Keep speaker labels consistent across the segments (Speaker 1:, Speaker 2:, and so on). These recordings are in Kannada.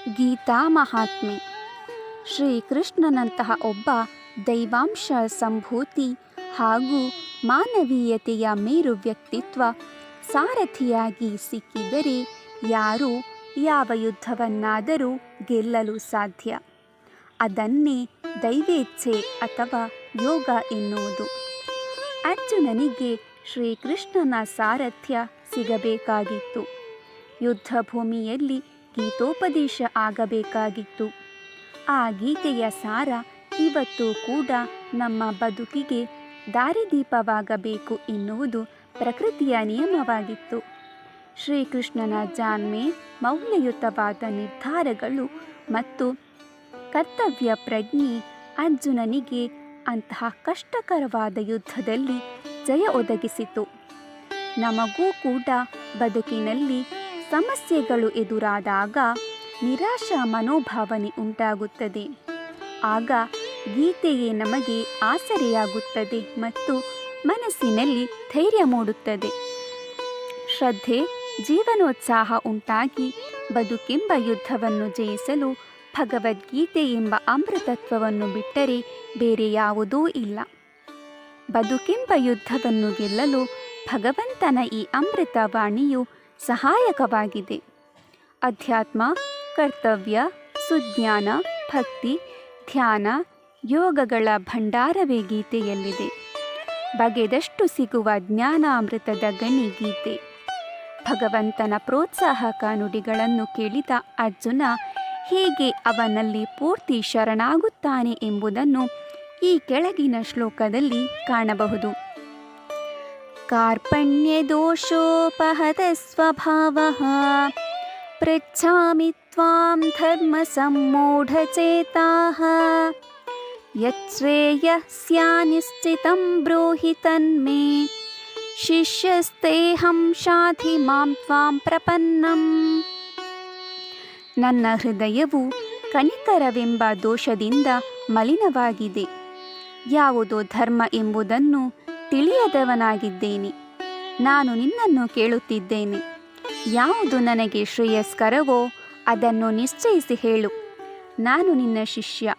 Speaker 1: ಗೀತಾ ಮಹಾತ್ಮೆ. ಶ್ರೀಕೃಷ್ಣನಂತಹ ಒಬ್ಬ ದೈವಾಂಶ ಸಂಭೂತಿ ಹಾಗೂ ಮಾನವೀಯತೆಯ ಮೇರು ವ್ಯಕ್ತಿತ್ವ ಸಾರಥಿಯಾಗಿ ಸಿಕ್ಕಿದರೆ ಯಾರು ಯಾವ ಯುದ್ಧವನ್ನಾದರೂ ಗೆಲ್ಲಲು ಸಾಧ್ಯ. ಅದನ್ನೇ ದೈವೇಚ್ಛೆ ಅಥವಾ ಯೋಗ ಎನ್ನುವುದು. ಅರ್ಜುನನಿಗೆ ಶ್ರೀಕೃಷ್ಣನ ಸಾರಥ್ಯ ಸಿಗಬೇಕಾಗಿತ್ತು. ಯುದ್ಧ ಭೂಮಿಯಲ್ಲಿ ಗೀತೋಪದೇಶ ಆಗಬೇಕಾಗಿತ್ತು. ಆ ಗೀತೆಯ ಸಾರ ಇವತ್ತು ಕೂಡ ನಮ್ಮ ಬದುಕಿಗೆ ದಾರಿದೀಪವಾಗಬೇಕು ಎನ್ನುವುದು ಪ್ರಕೃತಿಯ ನಿಯಮವಾಗಿತ್ತು. ಶ್ರೀಕೃಷ್ಣನ ಜಾಣ್ಮೆ, ಮೌಲ್ಯಯುತವಾದ ನಿರ್ಧಾರಗಳು ಮತ್ತು ಕರ್ತವ್ಯ ಪ್ರಜ್ಞೆ ಅರ್ಜುನನಿಗೆ ಅಂತಹ ಕಷ್ಟಕರವಾದ ಯುದ್ಧದಲ್ಲಿ ಜಯ ಒದಗಿಸಿತು. ನಮಗೂ ಕೂಡ ಬದುಕಿನಲ್ಲಿ ಸಮಸ್ಯೆಗಳು ಎದುರಾದಾಗ ನಿರಾಶಾ ಮನೋಭಾವನೆ ಉಂಟಾಗುತ್ತದೆ. ಆಗ ಗೀತೆಯೇ ನಮಗೆ ಆಸರೆಯಾಗುತ್ತದೆ ಮತ್ತು ಮನಸ್ಸಿನಲ್ಲಿ ಧೈರ್ಯ ಮೂಡುತ್ತದೆ. ಶ್ರದ್ಧೆ, ಜೀವನೋತ್ಸಾಹ ಉಂಟಾಗಿ ಬದುಕೆಂಬ ಯುದ್ಧವನ್ನು ಜಯಿಸಲು ಭಗವದ್ಗೀತೆ ಎಂಬ ಅಮೃತತ್ವವನ್ನು ಬಿಟ್ಟರೆ ಬೇರೆ ಯಾವುದೂ ಇಲ್ಲ. ಬದುಕೆಂಬ ಯುದ್ಧವನ್ನು ಗೆಲ್ಲಲು ಭಗವಂತನ ಈ ಅಮೃತವಾಣಿಯು ಸಹಾಯಕವಾಗಿದೆ. ಅಧ್ಯಾತ್ಮ, ಕರ್ತವ್ಯ, ಸುಜ್ಞಾನ, ಭಕ್ತಿ, ಧ್ಯಾನ, ಯೋಗಗಳ ಭಂಡಾರವೇ ಗೀತೆಯಲ್ಲಿದೆ. ಬಗೆದಷ್ಟು ಸಿಗುವ ಜ್ಞಾನಾಮೃತದ ಗಣಿ ಗೀತೆ. ಭಗವಂತನ ಪ್ರೋತ್ಸಾಹಕ ನುಡಿಗಳನ್ನು ಕೇಳಿದ ಅರ್ಜುನ ಹೇಗೆ ಅವನಲ್ಲಿ ಪೂರ್ತಿ ಶರಣಾಗುತ್ತಾನೆ ಎಂಬುದನ್ನು ಈ ಕೆಳಗಿನ ಶ್ಲೋಕದಲ್ಲಿ ಕಾಣಬಹುದು. ಕಾರ್ಪಣ್ಯ ದೋಷೋಪಹತ ಸ್ವಭಾವಃ ಪೃಚ್ಛಾಮಿ ತ್ವಾಂ ಧರ್ಮ ಸಮ್ಮೂಢಚೇತಾಃ ಯಚ್ಛ್ರೇಯಃ ಸ್ಯಾನ್ನಿಶ್ಚಿತಂ ಬ್ರೂಹಿ ತನ್ಮೇ ಶಿಷ್ಯಸ್ತೇಹಂ ಶಾಧಿ ಮಾಂ ತ್ವಾಂ ಪ್ರಪನ್ನಂ. ನನ್ನ ಹೃದಯವು ಕನಿಕರವೆಂಬ ದೋಷದಿಂದ ಮಲಿನವಾಗಿದೆ. ಯಾವುದೋ ಧರ್ಮ ಎಂಬುದನ್ನು ತಿಳಿಯದವನಾಗಿದ್ದೇನೆ. ನಾನು ನಿನ್ನನ್ನು ಕೇಳುತ್ತಿದ್ದೇನೆ. ಯಾವುದು ನನಗೆ ಶ್ರೇಯಸ್ಕರವೋ ಅದನ್ನು ನಿಶ್ಚಯಿಸಿ ಹೇಳು. ನಾನು ನಿನ್ನ ಶಿಷ್ಯ.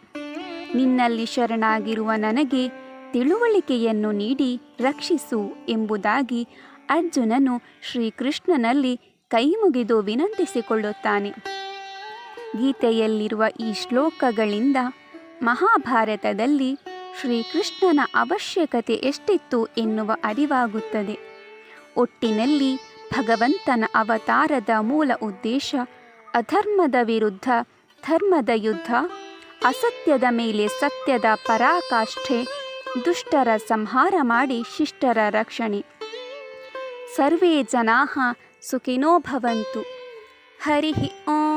Speaker 1: ನಿನ್ನಲ್ಲಿ ಶರಣಾಗಿರುವ ನನಗೆ ತಿಳುವಳಿಕೆಯನ್ನು ನೀಡಿ ರಕ್ಷಿಸು ಎಂಬುದಾಗಿ ಅರ್ಜುನನು ಶ್ರೀಕೃಷ್ಣನಲ್ಲಿ ಕೈಮುಗಿದು ವಿನಂತಿಸಿಕೊಳ್ಳುತ್ತಾನೆ. ಗೀತೆಯಲ್ಲಿರುವ ಈ ಶ್ಲೋಕಗಳಿಂದ ಮಹಾಭಾರತದಲ್ಲಿ ಶ್ರೀಕೃಷ್ಣನ ಅವಶ್ಯಕತೆ ಎಷ್ಟಿತ್ತು ಎನ್ನುವ ಅರಿವಾಗುತ್ತದೆ. ಒಟ್ಟಿನಲ್ಲಿ ಭಗವಂತನ ಅವತಾರದ ಮೂಲ ಉದ್ದೇಶ ಅಧರ್ಮದ ವಿರುದ್ಧ ಧರ್ಮದ ಯುದ್ಧ, ಅಸತ್ಯದ ಮೇಲೆ ಸತ್ಯದ ಪರಾಕಾಷ್ಠೆ, ದುಷ್ಟರ ಸಂಹಾರ ಮಾಡಿ ಶಿಷ್ಟರ ರಕ್ಷಣೆ. ಸರ್ವೇ ಜನಾಃ ಸುಖಿನೋ ಭವಂತು. ಹರಿ ಓಂ.